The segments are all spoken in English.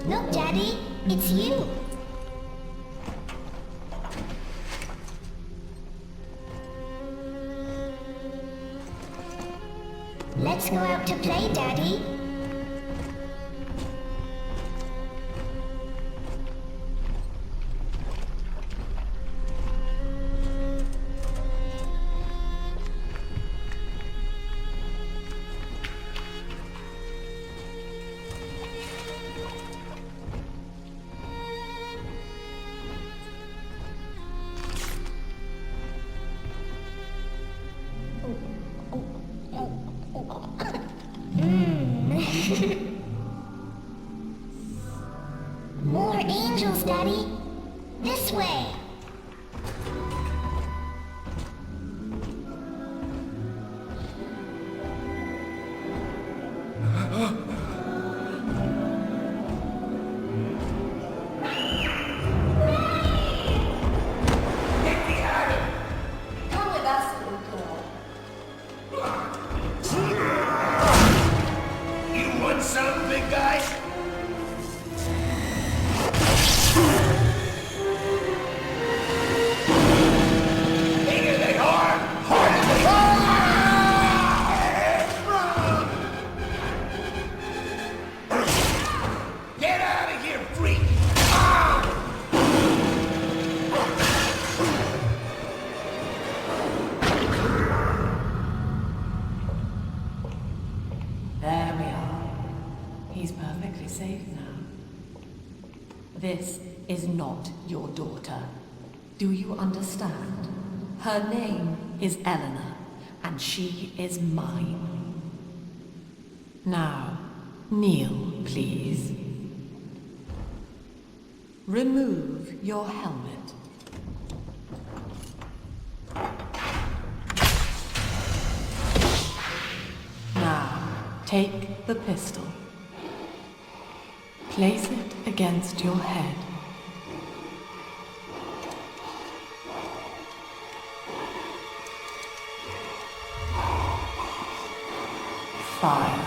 Look, Daddy, it's you. Let's go out to play, Daddy. More angels, Daddy. This way. Come with us, little girl. You want some, big guy? Bigger than hard, harder than hard. Get out of here, freak! There we are. He's perfectly safe now. This is not your daughter. Do you understand? Her name is Eleanor, and she is mine. Now, kneel, please. Remove your helmet. Now, take the pistol. Place it against your head. Fire.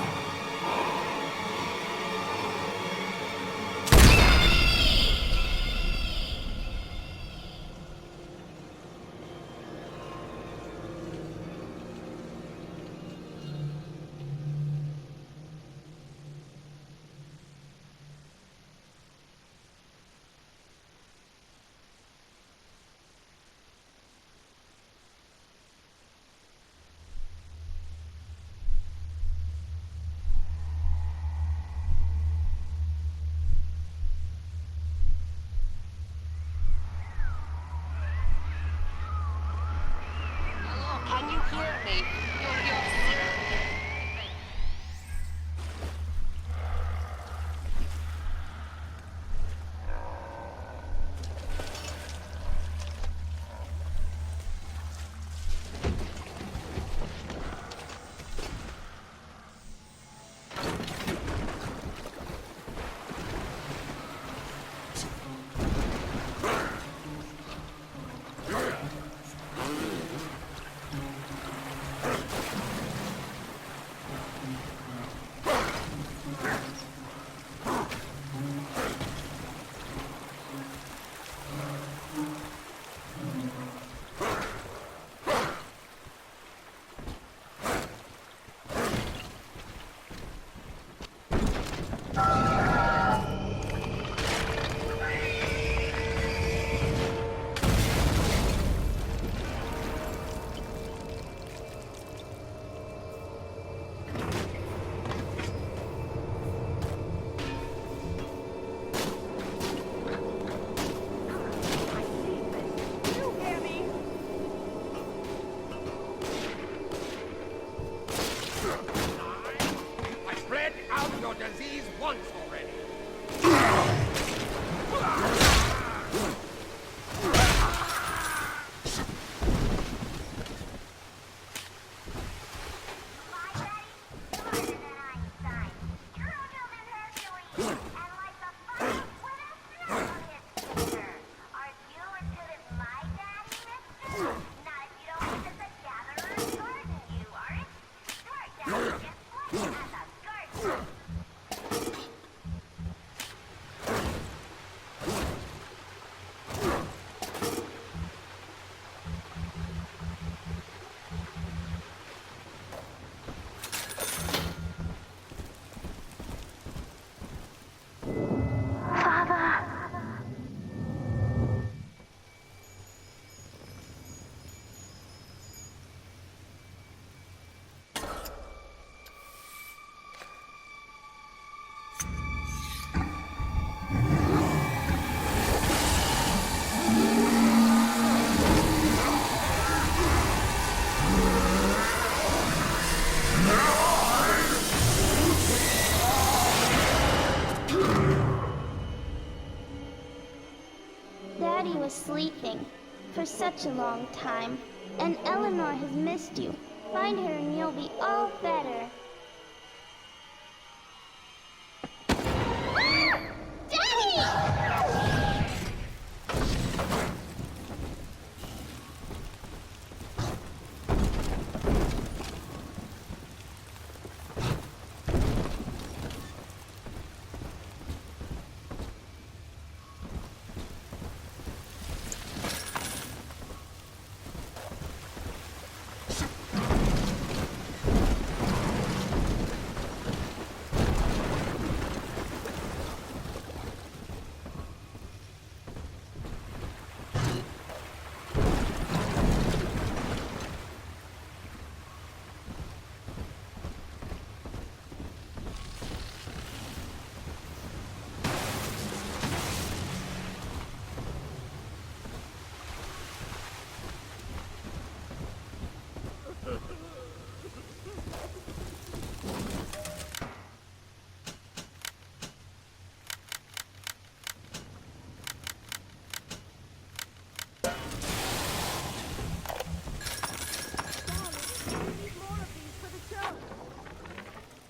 was sleeping for such a long time, and Eleanor has missed you. Find her and you'll be all better.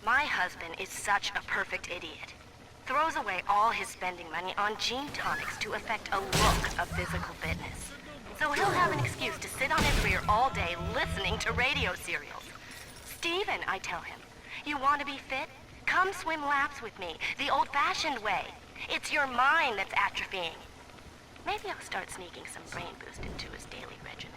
My husband is such a perfect idiot. Throws away all his spending money on gene tonics to affect a look of physical fitness. So he'll have an excuse to sit on his rear all day listening to radio serials. Steven, I tell him, you want to be fit? Come swim laps with me, the old-fashioned way. It's your mind that's atrophying. Maybe I'll start sneaking some brain boost into his daily regimen.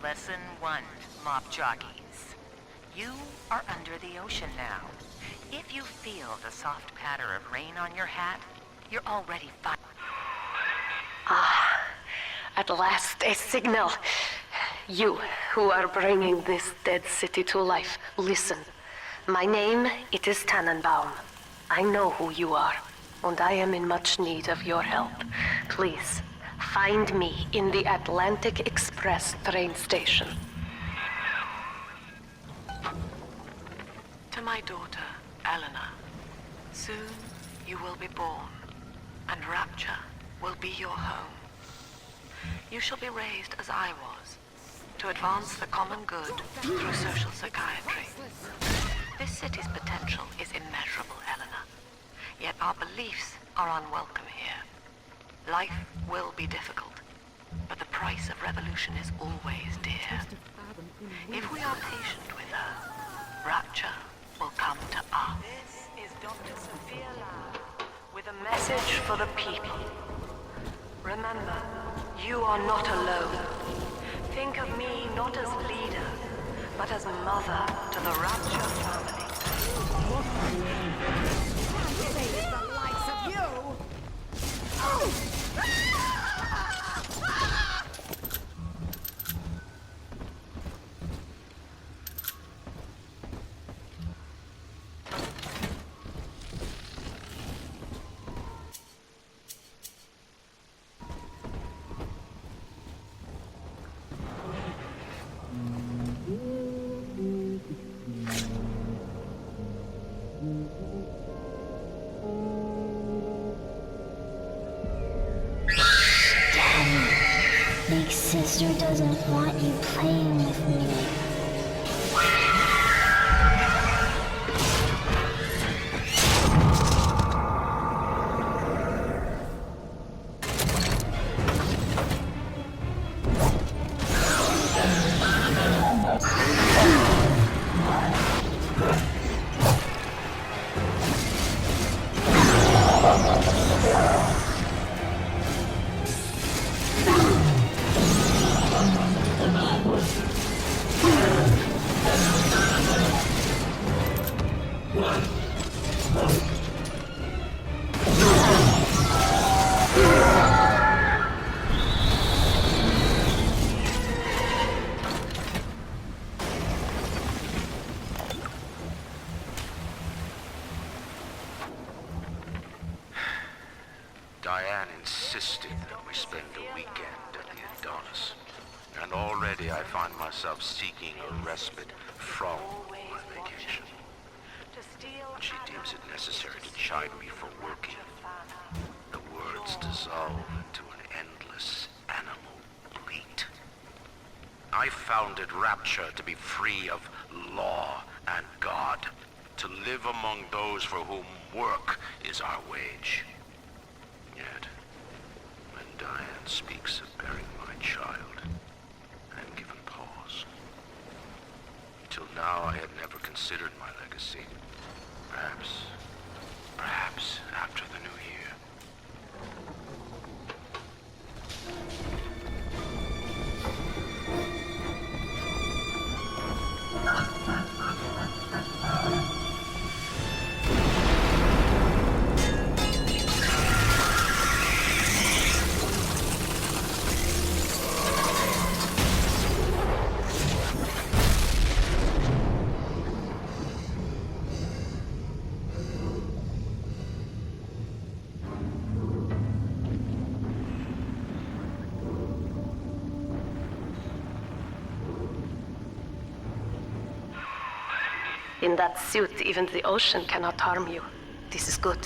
Lesson 1, mop jockeys. You are under the ocean now. If you feel the soft patter of rain on your hat, you're already fine. Ah, at last a signal. You who are bringing this dead city to life, listen. My name, it is Tannenbaum. I know who you are, and I am in much need of your help. Please, find me in the Atlantic Express train station. To my daughter, Eleanor, soon you will be born, and Rapture will be your home. You shall be raised as I was, to advance the common good through social psychiatry. This city's potential is immeasurable, Eleanor, yet our beliefs are unwelcome here. Life will be difficult, but the price of revolution is always dear. If we are patient with her, Rapture will come to us. This is Dr. Sophia Lau with a message for the people. Remember, you are not alone. Think of me not as leader, but as mother to the Rapture family. The likes of you! Big sister doesn't want you playing with me. Diane insisted that we spend a weekend at the Adonis. And already I find myself seeking a respite from my vacation. She deems it necessary to chide me for working. The words dissolve into an endless animal bleat. I founded Rapture to be free of law and God, to live among those for whom work is our wage. Yet, when Diane speaks of bearing my child, I am given pause. Till now I had never considered my legacy. Perhaps after the new year. In that suit, even the ocean cannot harm you. This is good.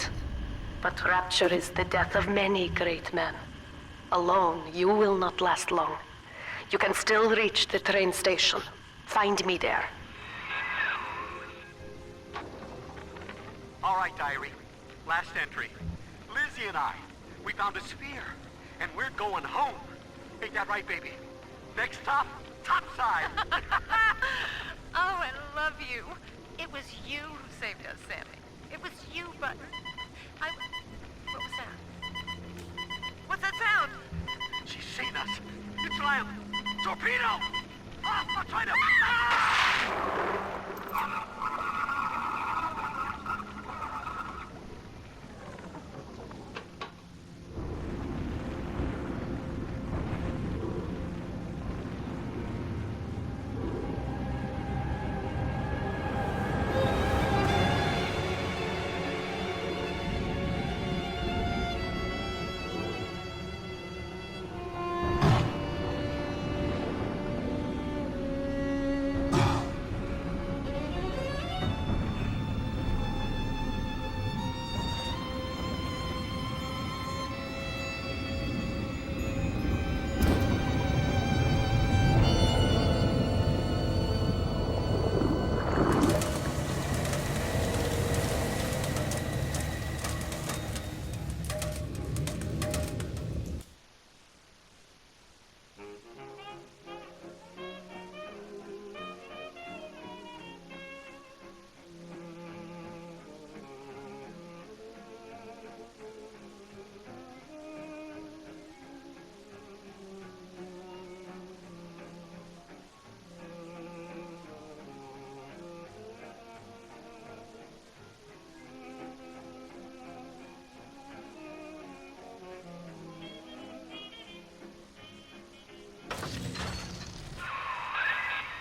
But Rapture is the death of many great men. Alone, you will not last long. You can still reach the train station. Find me there. All right, Diary. Last entry. Lizzie and I, we found a sphere, and we're going home. Ain't that right, baby? Next stop, topside. Oh, I love you. It was you who saved us, Sammy. It was you, Button. What was that? What's that sound? She's seen us. It's Lamb. Torpedo! Ah, I'm trying to...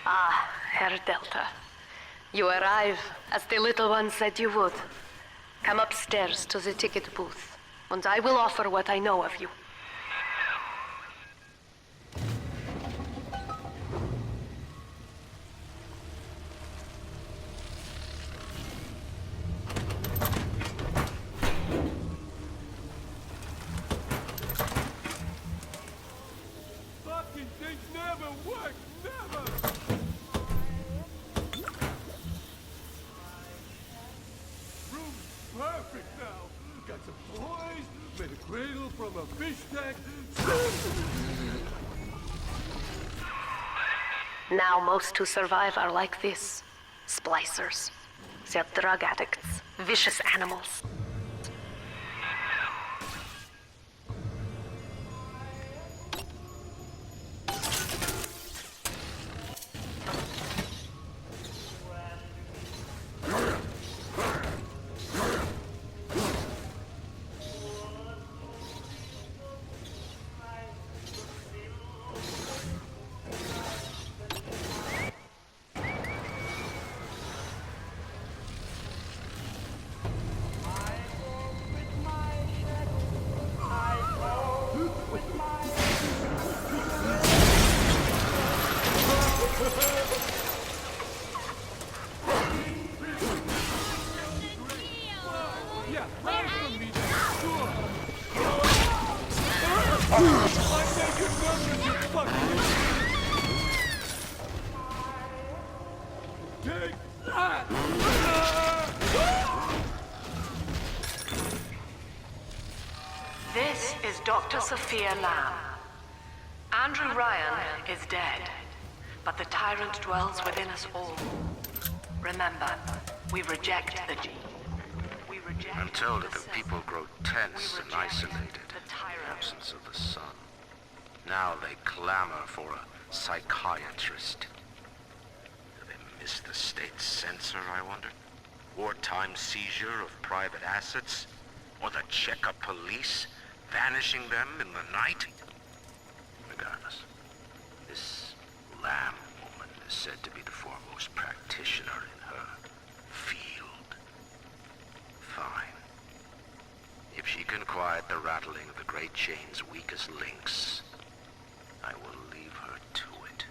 Ah, Herr Delta. You arrive, as the little one said you would. Come upstairs to the ticket booth, and I will offer what I know of you. Fucking things never work, never! Room's perfect now. Got some toys, made a cradle from a fish tank. Now most who survive are like this. Splicers. They're drug addicts. Vicious animals. This is Dr. Sophia Lamb. Andrew Ryan is dead, but the tyrant dwells within us all. Remember, we reject the I'm told that the people grow tense and isolated in the absence of the sun. Now they clamor for a psychiatrist. Do they miss the state censor, I wonder? Wartime seizure of private assets? Or the checkup police vanishing them in the night? Regardless, this Lamb woman is said to be the foremost practitioner in her field. Fine. If she can quiet the rattling of the Great Chain's weakest links, I will leave her to it.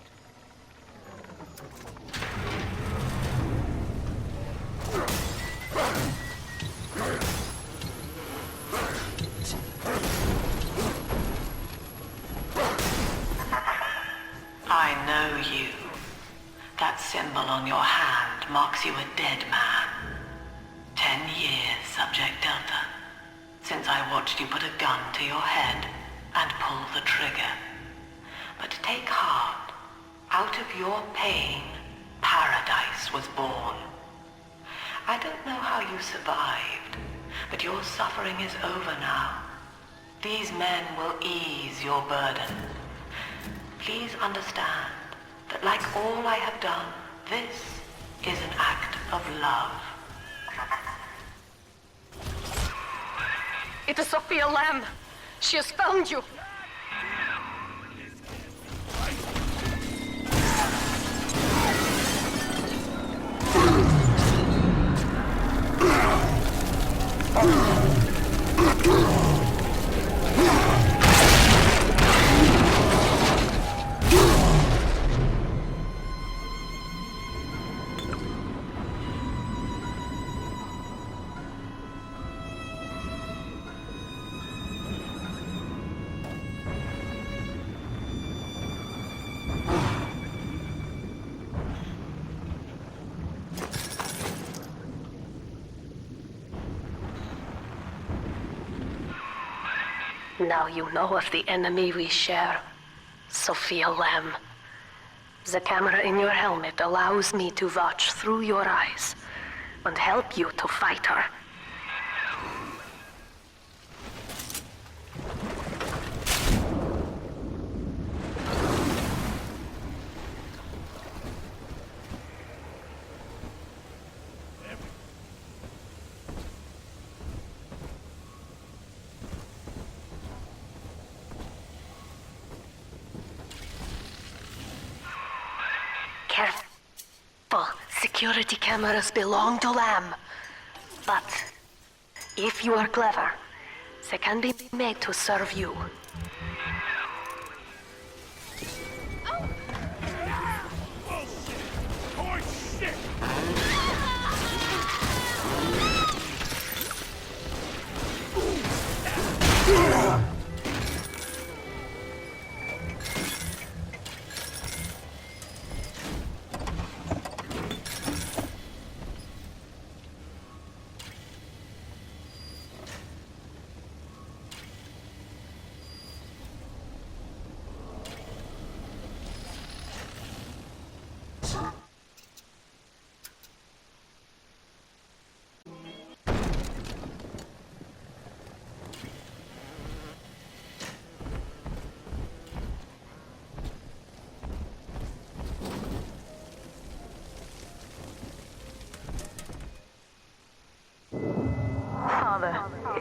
I know you. That symbol on your hand marks you a dead man. 10 years, Subject Delta, since I watched you put a gun to your head and pull the trigger. But take heart. Out of your pain, paradise was born. I don't know how you survived, but your suffering is over now. These men will ease your burden. Please understand that like all I have done, this is an act of love. It is Sophia Lamb. She has found you. Now you know of the enemy we share, Sophia Lamb. The camera in your helmet allows me to watch through your eyes and help you to fight her. Careful. Security cameras belong to Lamb. But if you are clever, they can be made to serve you.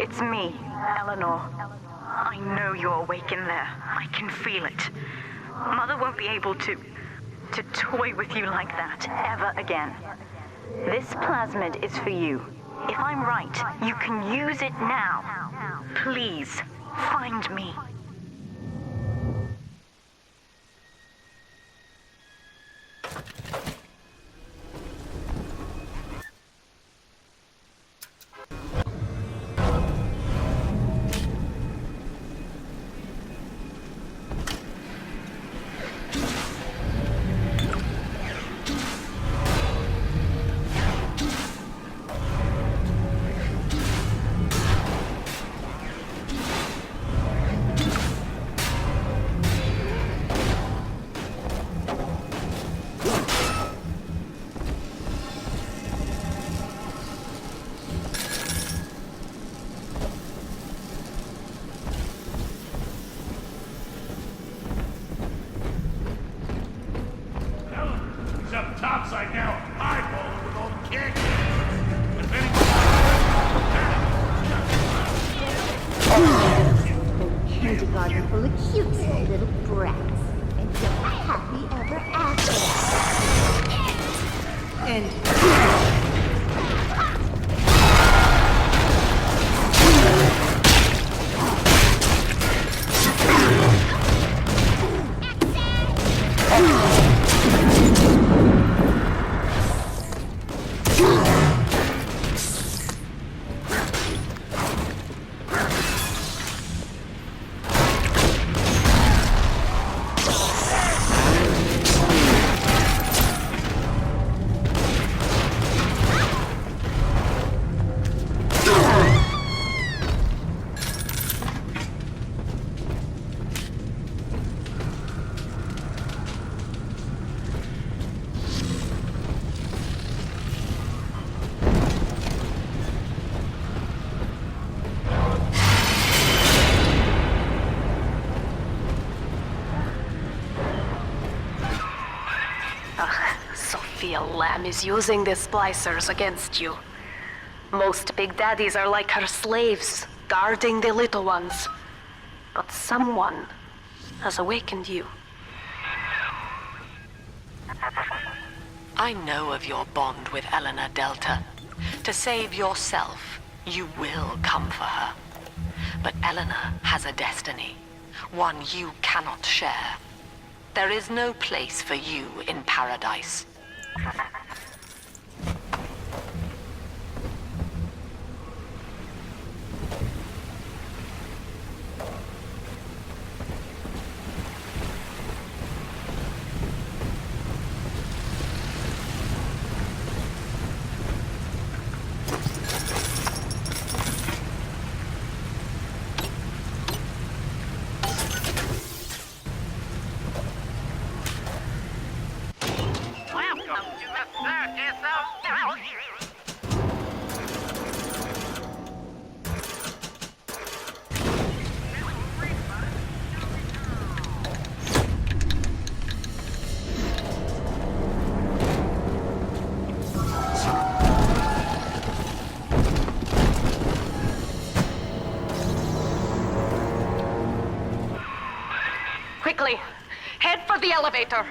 It's me, Eleanor. I know you're awake in there. I can feel it. Mother won't be able to toy with you like that ever again. This plasmid is for you. If I'm right, you can use it now. Please, find me. kindergarten full of cutesy little brats. And you're happy ever after. End. Lamb is using the splicers against you. Most big daddies are like her slaves, guarding the little ones. But someone has awakened you. I know of your bond with Eleanor Delta. To save yourself, you will come for her. But Eleanor has a destiny, one you cannot share. There is no place for you in paradise. Quickly, head for the elevator.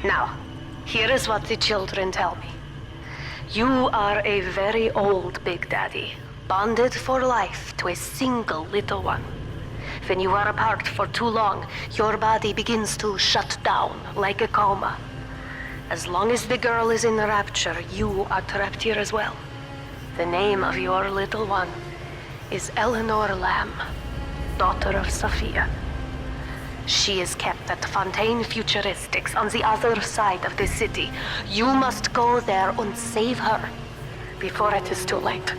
Now, here is what the children tell me. You are a very old Big Daddy, bonded for life to a single little one. When you are apart for too long, your body begins to shut down like a coma. As long as the girl is in rapture, you are trapped here as well. The name of your little one is Eleanor Lamb, daughter of Sophia. She is kept at Fontaine Futuristics on the other side of the city. You must go there and save her before it is too late.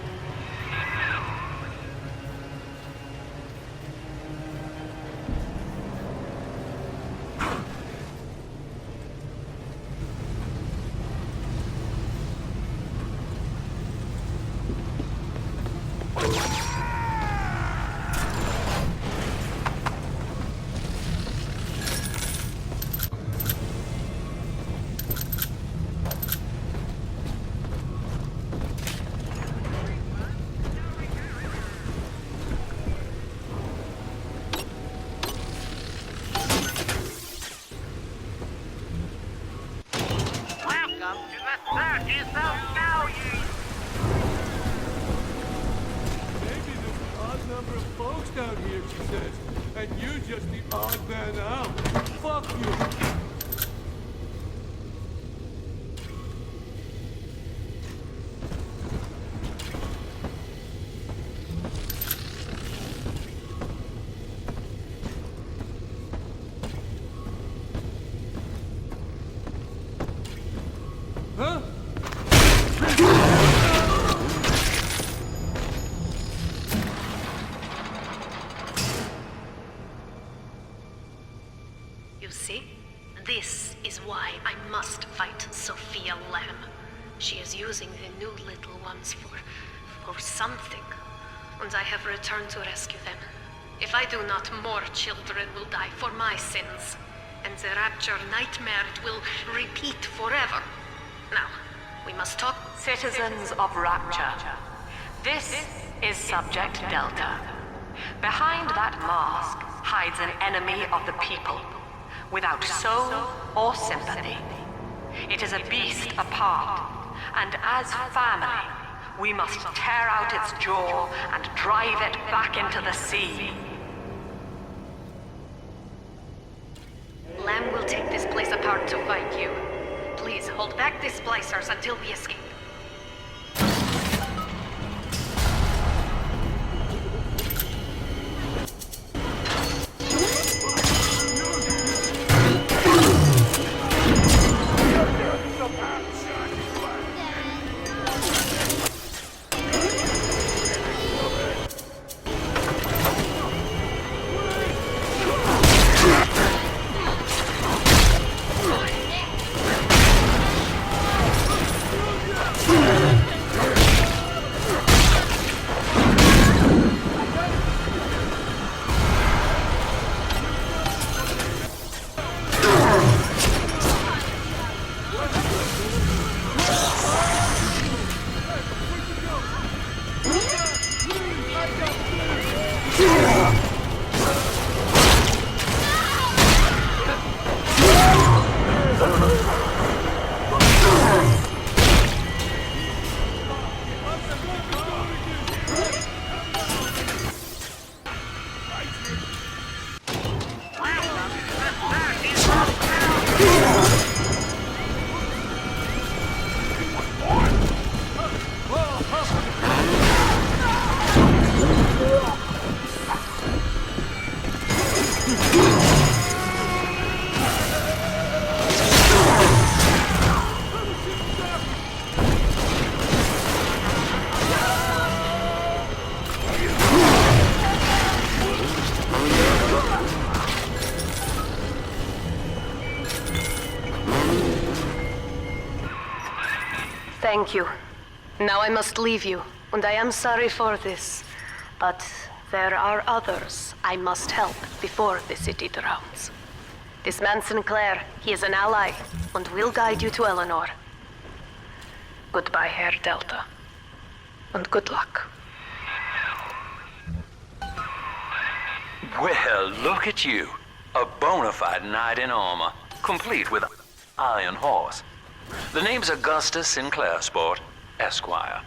Down here, she says, and you just the odd man out. Fuck you. This is why I must fight Sophia Lamb. She is using the new little ones for something, and I have returned to rescue them. If I do not, more children will die for my sins, and the Rapture nightmare will repeat forever. Now, we must talk. Citizens of Rapture, this is Subject Delta. Behind that mask hides an enemy of the people, without soul or sympathy. It is a beast apart, and as family, we must tear out its jaw and drive it back into the sea. Lamb will take this place apart to fight you. Please hold back the splicers until we escape. Thank you. Now I must leave you, and I am sorry for this. But there are others I must help before the city drowns. This man Sinclair, he is an ally, and will guide you to Eleanor. Goodbye, Herr Delta. And good luck. Well, look at you. A bona fide knight in armor, complete with iron horse. The name's Augustus Sinclair, Sport, Esquire.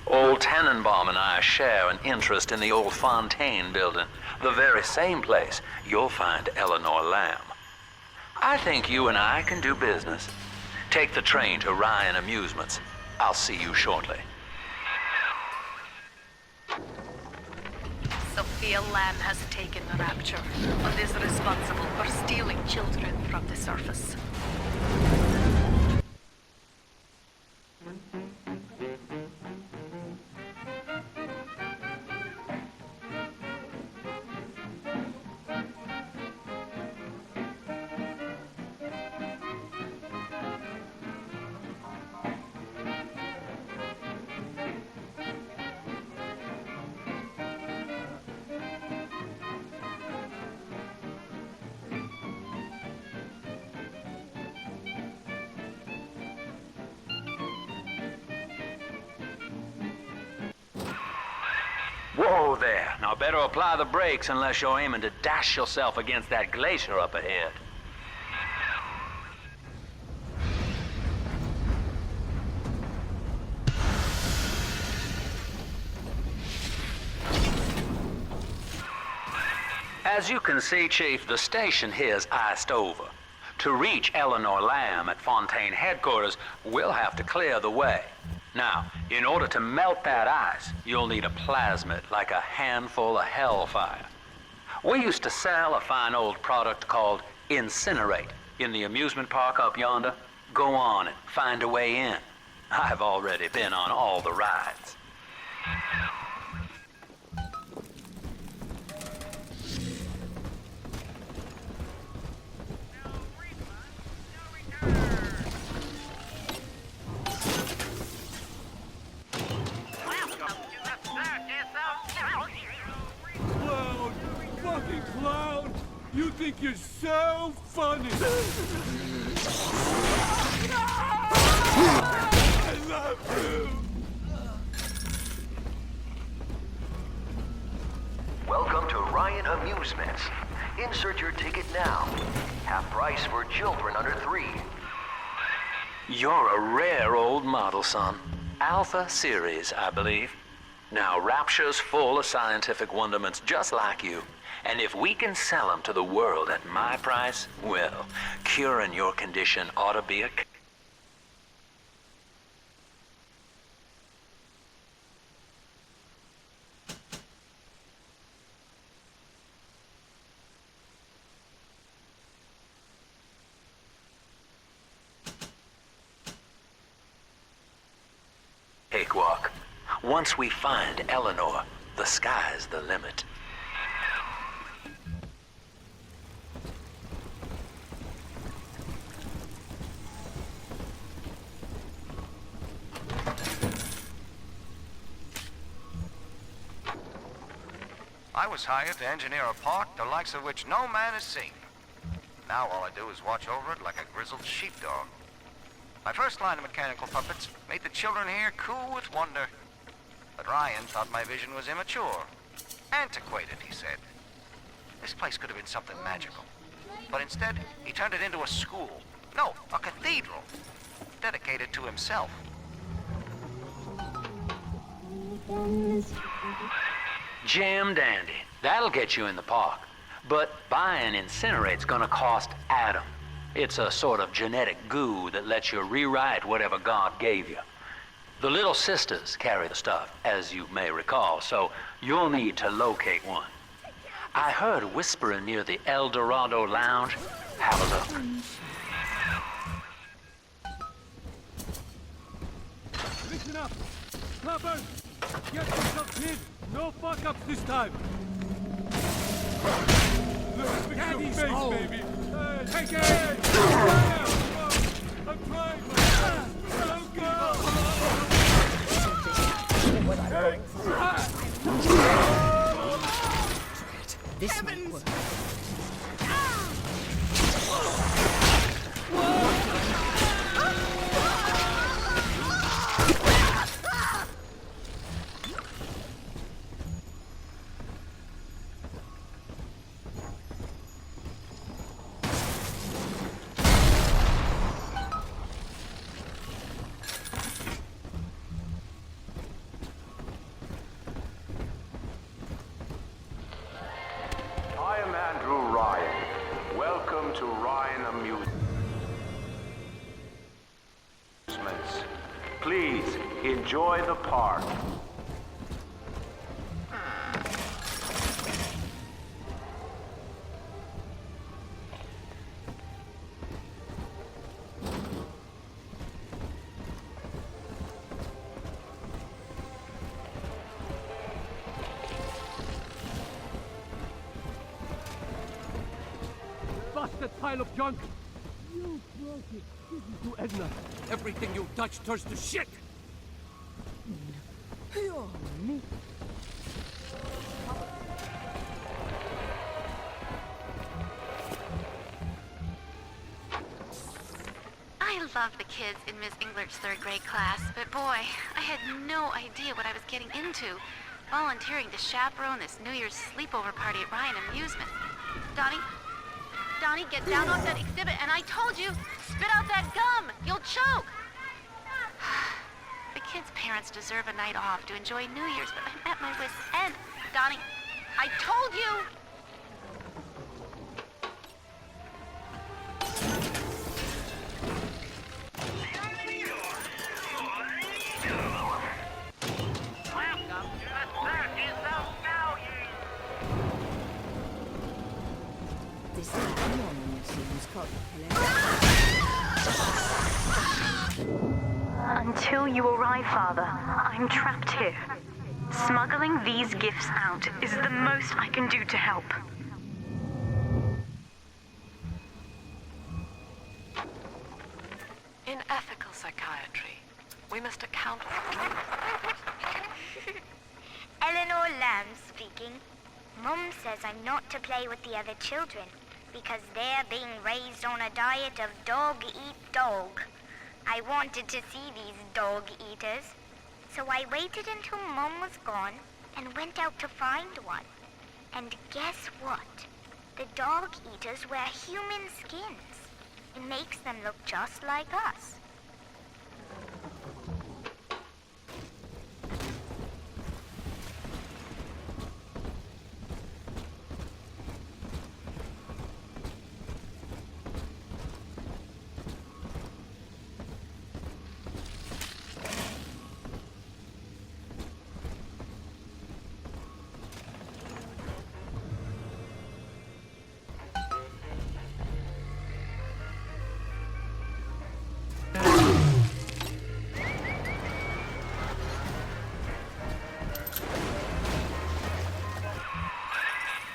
Old Tannenbaum and I share an interest in the old Fontaine building, the very same place you'll find Eleanor Lamb. I think you and I can do business. Take the train to Ryan Amusements. I'll see you shortly. Sophia Lamb has taken the Rapture and is responsible for stealing children from the surface. Whoa there. Now better apply the brakes unless you're aiming to dash yourself against that glacier up ahead. As you can see, Chief, the station here's iced over. To reach Eleanor Lamb at Fontaine headquarters, we'll have to clear the way. Now, in order to melt that ice, you'll need a plasmid, like a handful of hellfire. We used to sell a fine old product called Incinerate in the amusement park up yonder. Go on and find a way in. I've already been on all the rides. you're so funny. I love you. Welcome to Ryan Amusements. Insert your ticket now. Half price for children under 3. You're a rare old model, son. Alpha Series, I believe. Now, Rapture's full of scientific wonderments just like you. And if we can sell them to the world at my price, well, curing your condition ought to be a... cakewalk. Once we find Eleanor, the sky's the limit. I was hired to engineer a park the likes of which no man has seen. Now all I do is watch over it like a grizzled sheepdog. My first line of mechanical puppets made the children here cool with wonder. But Ryan thought my vision was immature. Antiquated, he said. This place could have been something magical. But instead, he turned it into a school. No, a cathedral. Dedicated to himself. Jam dandy. That'll get you in the park. But buying Incinerate's gonna cost Adam. It's a sort of genetic goo that lets you rewrite whatever God gave you. The Little Sisters carry the stuff, as you may recall, so you'll need to locate one. I heard whispering near the El Dorado Lounge. Have a look. Listen up. Clappers, get yourself hid. No fuck-ups this time. Look, Daddy's face, home. Baby. Hey, take it! I'm trying, my friend. Don't go! This may work. To Ryan Amusements. Please enjoy the park. That pile of junk. You broke it. This is to Edna. Everything you touch turns to shit. Me. I love the kids in Miss Englert's third grade class, but boy, I had no idea what I was getting into. Volunteering to chaperone this New Year's sleepover party at Ryan Amusement. Donnie, get down off that exhibit, and I told you, spit out that gum! You'll choke! The kids' parents deserve a night off to enjoy New Year's, but I'm at my wit's end. Donnie, I told you! Until you arrive, Father, I'm trapped here. Smuggling these gifts out is the most I can do to help. In ethical psychiatry, we must account for... Eleanor Lamb speaking. Mum says I'm not to play with the other children. because they're being raised on a diet of dog-eat-dog. I wanted to see these dog-eaters, so I waited until Mom was gone and went out to find one. And guess what? The dog-eaters wear human skins. It makes them look just like us.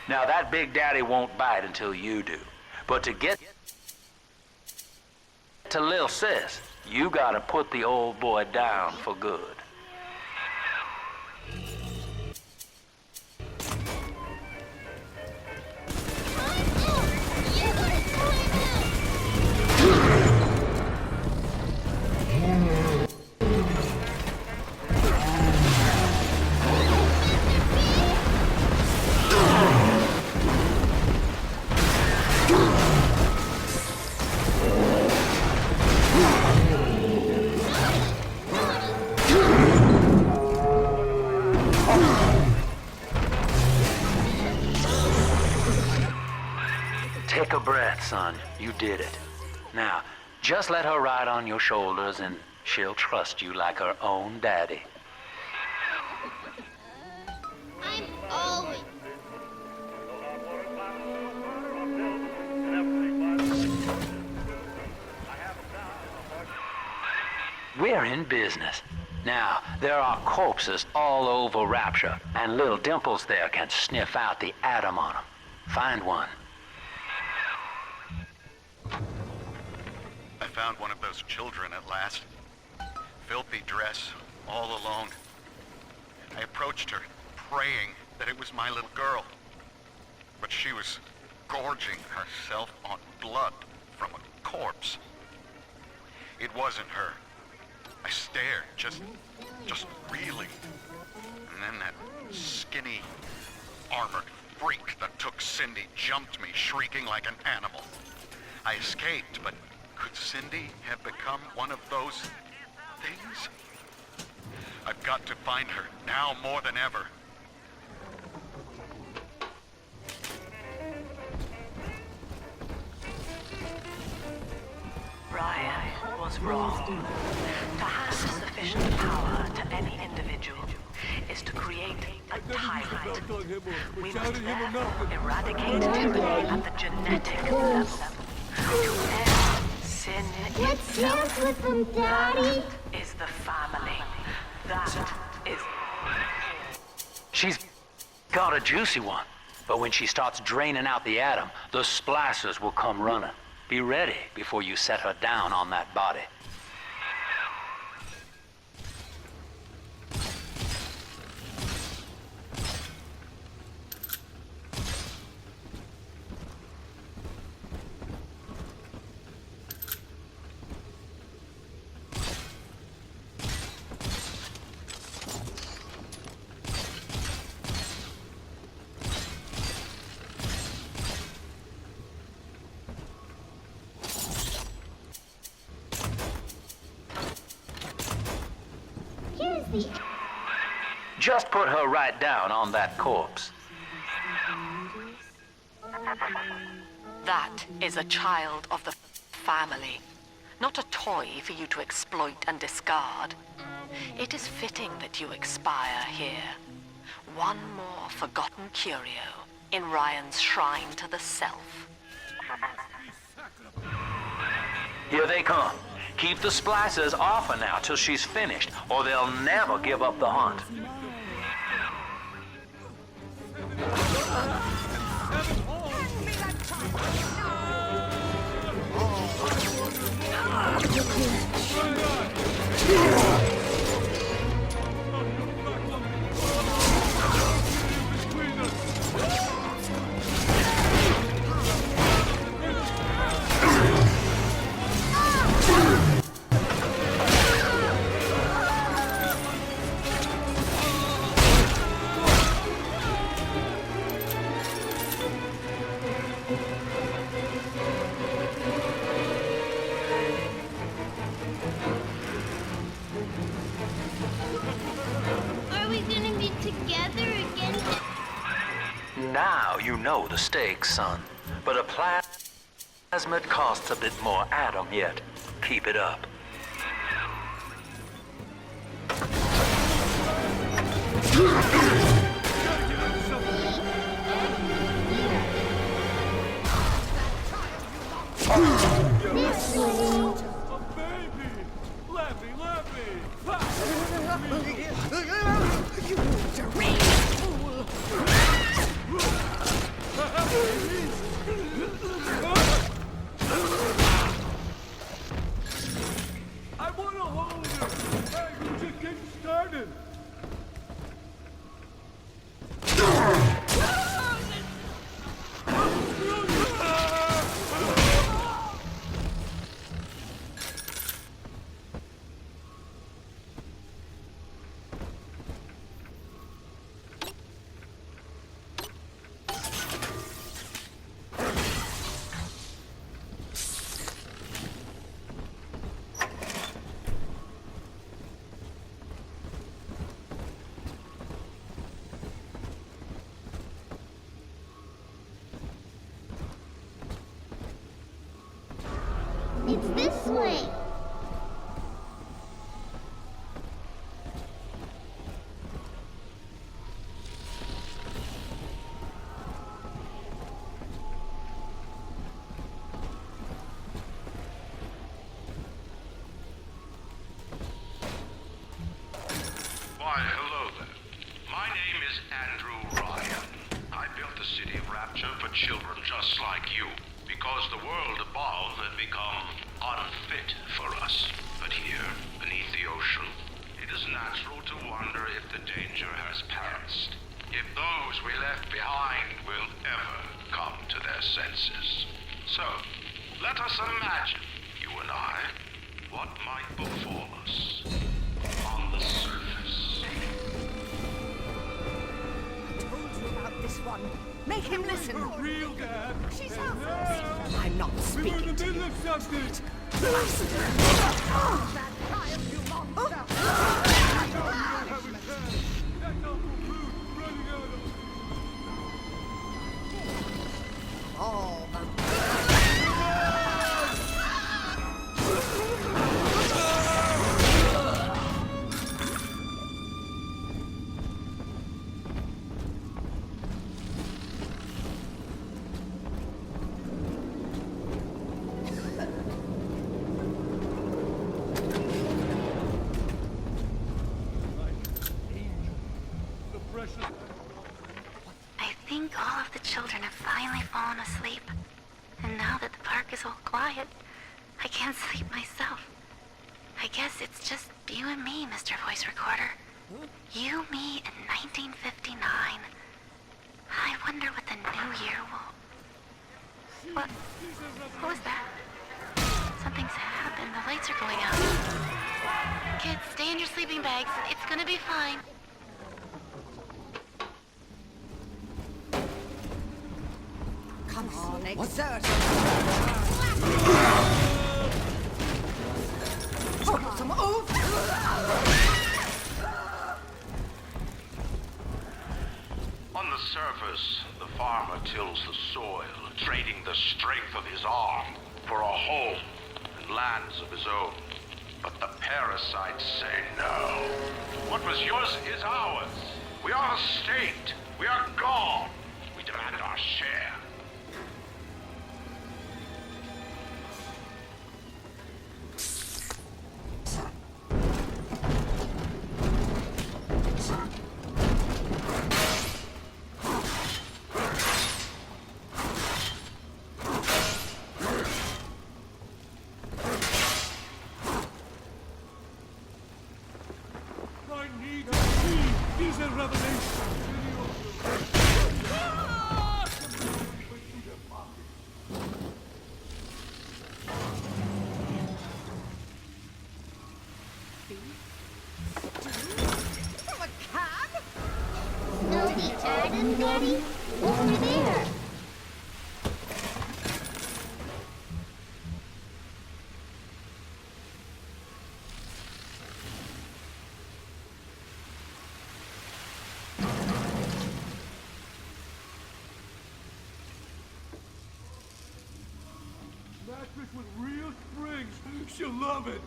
Now that Big Daddy won't bite until you do. But to get to Lil Sis, you gotta put the old boy down for good. Take a breath, son. You did it. Now, just let her ride on your shoulders and she'll trust you like her own daddy. I'm always... We're in business. Now, there are corpses all over Rapture, and little Dimples there can sniff out the atom on them. Find one. I found one of those children at last. Filthy dress, all alone. I approached her, praying that it was my little girl. But she was gorging herself on blood from a corpse. It wasn't her. I stared, just reeling. And then that skinny, armored freak that took Cindy jumped me, shrieking like an animal. I escaped, but could Cindy have become one of those things? I've got to find her, now more than ever. Ryan was wrong. To have sufficient power to any individual is to create a tyrant. We must therefore eradicate tyranny at the genetic level. To end sin Let's dance with them, Daddy! That is the family. That is... She's got a juicy one. But when she starts draining out the atom, the splicers will come running. Be ready before you set her down on that body. Just put her right down on that corpse. That is a child of the family, not a toy for you to exploit and discard. It is fitting that you expire here. One more forgotten curio in Ryan's shrine to the self. Here they come. Keep the splicers off her now till she's finished, or they'll never give up the hunt. Now you know the stakes, son. But a plasmid costs a bit more atom yet. Keep it up. This way. You deranged fool! I want to hold him! Hey, we're just getting started! It's this way. Why, hello there. My name is Andrew Ryan. I built the city of Rapture for children just like you, because the world above had become unfit for us. But here, beneath the ocean, it is natural to wonder if the danger has passed. If those we left behind will ever come to their senses. So, let us imagine, you and I, what might befall us on the surface. I told you about this one. Make him listen. For real, Dad! She's out. I'm not We were in speaking the to middle you. of something! That child, you monster! That's Uncle Bruce running out of... All the The precious... I think all of the children have finally fallen asleep. And now that the park is all quiet, I can't sleep myself. I guess it's just you and me, Mr. Voice Recorder. You, me, in 1959. I wonder what the new year will... What was that? Something's happened. The lights are going out. Kids, stay in your sleeping bags. It's gonna be fine. Come on, exert. Oh, some On the surface, the farmer tills the soil, trading the strength of his arm for a home and lands of his own. But the parasites say no. What was yours is ours. We are a state. We are gone. We demand our share. My need of speed is a revelation. From a cab? No, the Adam, Daddy? Over there. She'll love it.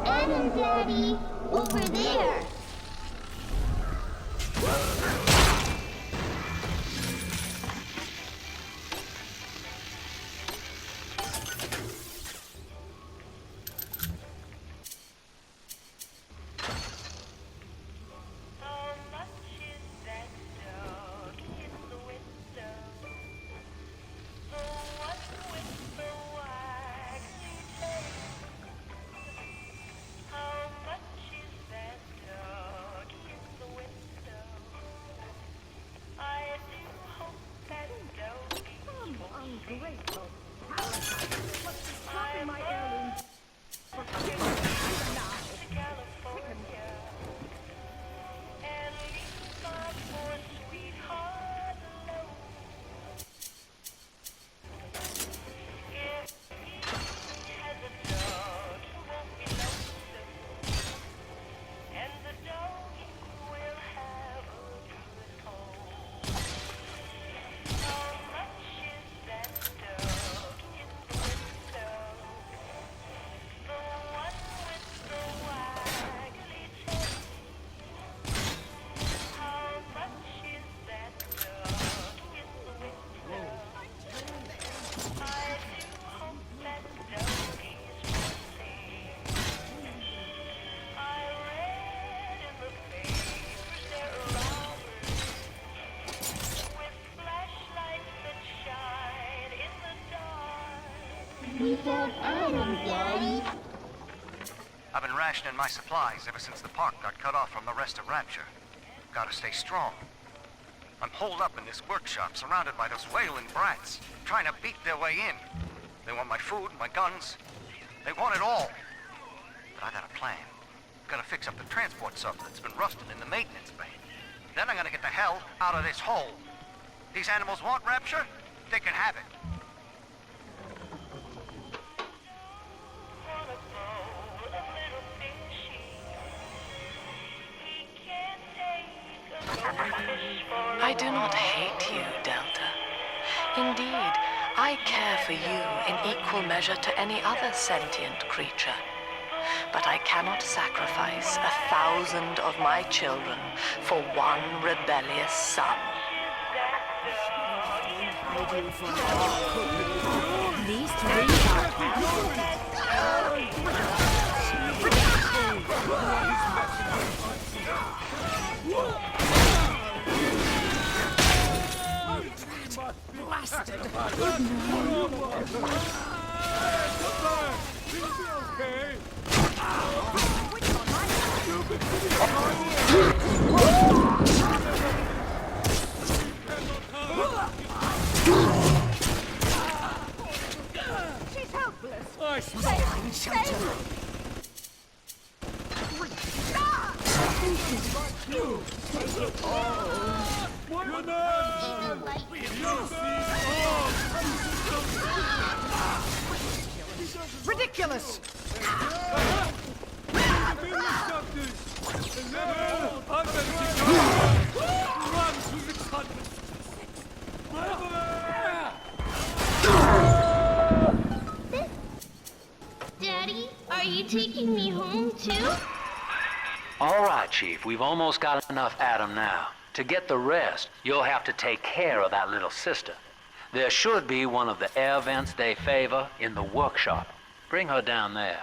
Adam, Daddy, over there. We have Adam, Daddy. I've been rationing my supplies ever since the park got cut off from the rest of Rapture. Gotta stay strong. I'm holed up in this workshop, surrounded by those wailing brats, trying to beat their way in. They want my food, my guns. They want it all. But I got a plan. Gonna fix up the transport sub that's been rusted in the maintenance bay. Then I'm gonna get the hell out of this hole. These animals want Rapture? They can have it. I do not hate you, Delta. Indeed, I care for you in equal measure to any other sentient creature. But I cannot sacrifice 1,000 of my children for one rebellious son. These three are Blasted! Okay. She's helpless. I find shelter. Take it all. You're not. Ridiculous! Daddy, are you taking me home too? All right, Chief, we've almost got enough Adam now. To get the rest, you'll have to take care of that little sister. There should be one of the air vents they favor in the workshop. Bring her down there.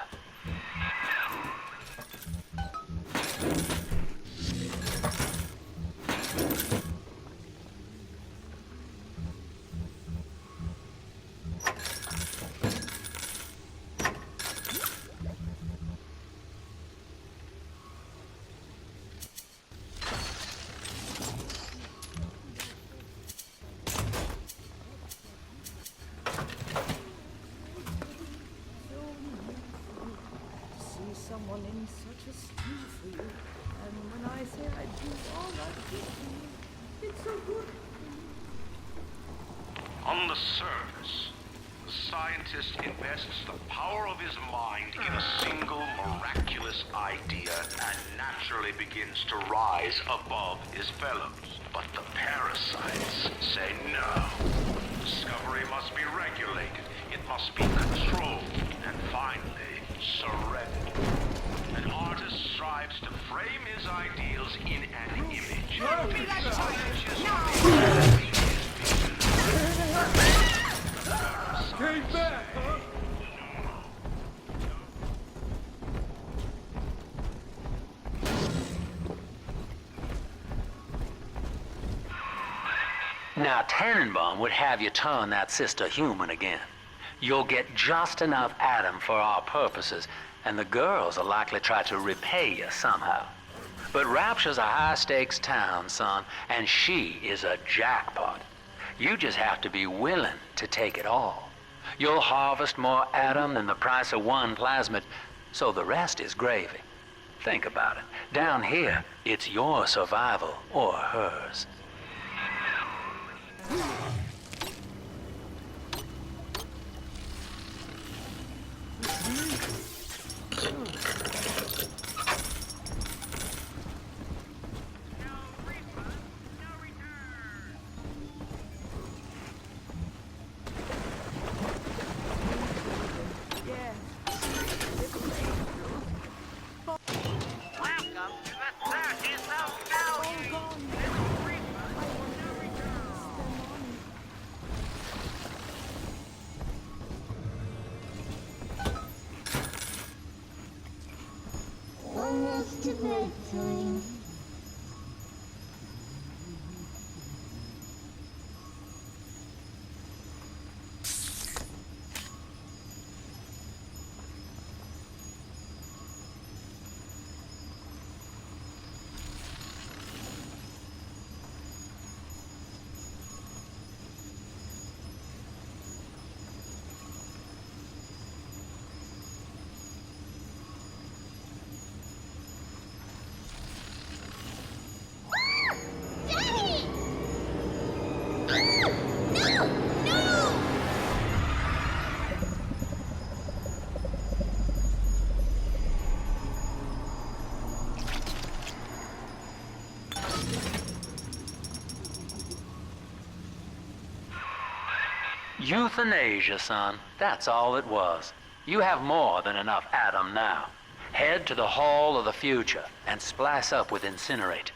Someone in such a stew for you. And when I say I do all I do for you, it's so good. On the surface, the scientist invests the power of his mind in a single miraculous idea and naturally begins to rise above his fellows. But the parasites say no. Discovery must be regulated. It must be controlled and finally surrendered. An artist strives to frame his ideals in an image. Came back, huh? Now, Tannenbaum would have you turn that sister human again. You'll get just enough Adam for our purposes, and the girls will likely try to repay you somehow. But Rapture's a high-stakes town, son, and she is a jackpot. You just have to be willing to take it all. You'll harvest more Adam than the price of one plasmid, so the rest is gravy. Think about it. Down here, it's your survival or hers. Almost to bedtime. Euthanasia, son. That's all it was. You have more than enough Adam now. Head to the Hall of the Future and splice up with Incinerate.